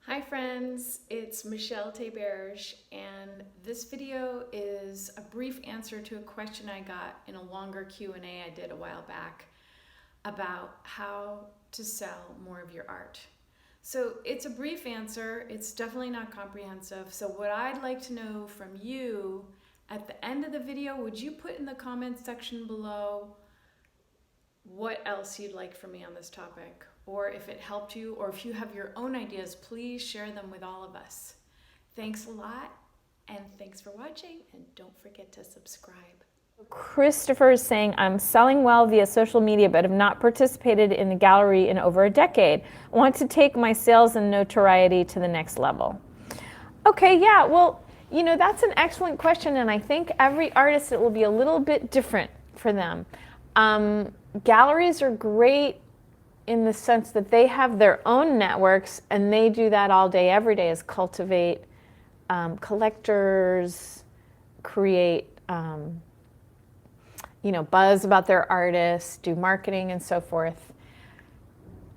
Hi friends, it's Michelle Teberge, and this video is a brief answer to a question I got in a longer Q&A I did a while back about how to sell more of your art. So it's a brief answer, it's definitely not comprehensive. So what I'd like to know from you at the end of the video, would you put in the comments section below what else you'd like from me on this topic, or if it helped you, or if you have your own ideas, please share them with all of us. Thanks a lot, and thanks for watching, and don't forget to subscribe. Christopher is saying, I'm selling well via social media, but have not participated in the gallery in over a decade. I want to take my sales and notoriety to the next level. Okay, yeah, well, that's an excellent question, and I think every artist, it will be a little bit different for them. Galleries are great in the sense that they have their own networks, and they do that all day, every day, is cultivate collectors, create buzz about their artists, do marketing and so forth.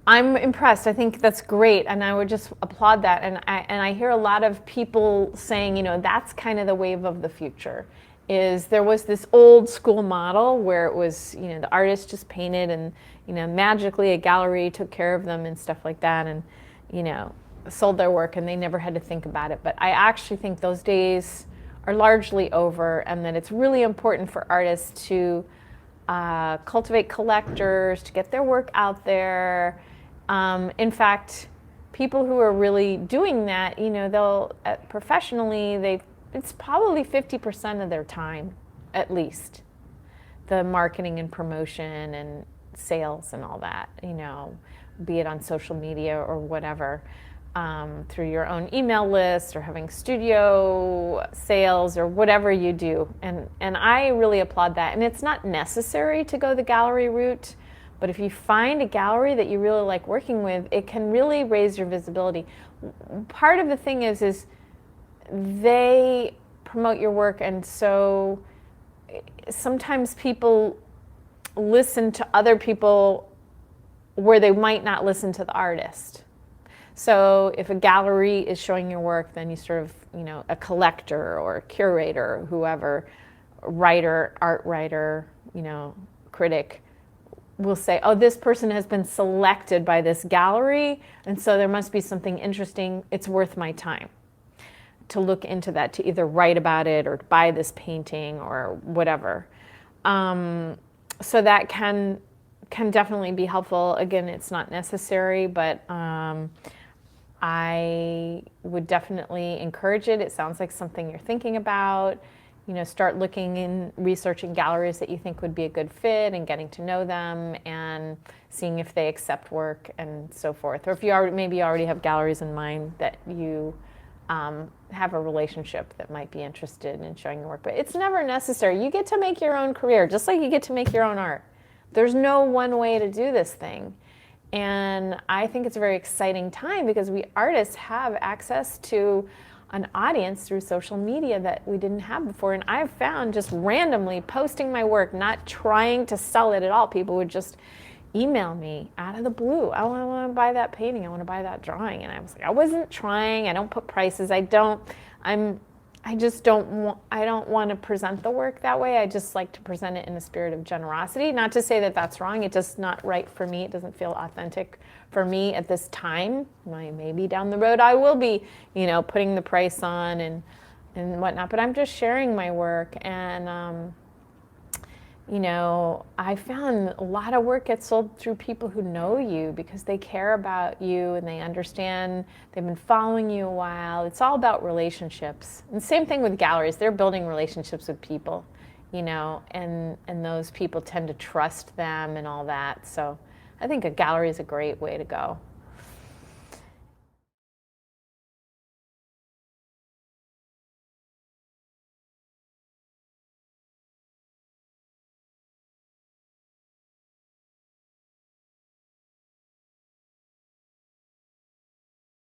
I'm impressed. I think that's great, and I would just applaud that. And I hear a lot of people saying, that's kind of the wave of the future. There was this old school model where it was, the artist just painted and, magically a gallery took care of them and stuff like that, and, sold their work and they never had to think about it. But I actually think those days are largely over, and that it's really important for artists to cultivate collectors, to get their work out there. In fact, people who are really doing that, they'll professionally, it's probably 50% of their time, at least, the marketing and promotion and sales and all that, be it on social media or whatever, through your own email list or having studio sales or whatever you do. And I really applaud that. And it's not necessary to go the gallery route, but if you find a gallery that you really like working with, it can really raise your visibility. Part of the thing is they promote your work, and so sometimes people listen to other people where they might not listen to the artist. So if a gallery is showing your work, then you sort of, a collector or a curator, whoever, writer, art writer, critic, will say, oh, this person has been selected by this gallery, and so there must be something interesting. It's worth my time to look into that, to either write about it or buy this painting or whatever. So that can definitely be helpful. Again, it's not necessary, but I would definitely encourage it. It sounds like something you're thinking about. Start looking and researching galleries that you think would be a good fit and getting to know them and seeing if they accept work and so forth. Or if you maybe already have galleries in mind that you have a relationship that might be interested in showing your work. But it's never necessary. You get to make your own career, just like you get to make your own art. There's no one way to do this thing. And I think it's a very exciting time because we artists have access to an audience through social media that we didn't have before. And I've found, just randomly posting my work, not trying to sell it at all, people would just email me out of the blue. I want to buy that painting. I want to buy that drawing. And I was like, I wasn't trying. I don't put prices. I don't want to present the work that way. I just like to present it in a spirit of generosity. Not to say that that's wrong. It's just not right for me. It doesn't feel authentic for me at this time. Maybe down the road I will be, putting the price on and whatnot. But I'm just sharing my work, and I found a lot of work gets sold through people who know you because they care about you and they understand, they've been following you a while. It's all about relationships. And same thing with galleries. They're building relationships with people, and those people tend to trust them and all that. So I think a gallery is a great way to go.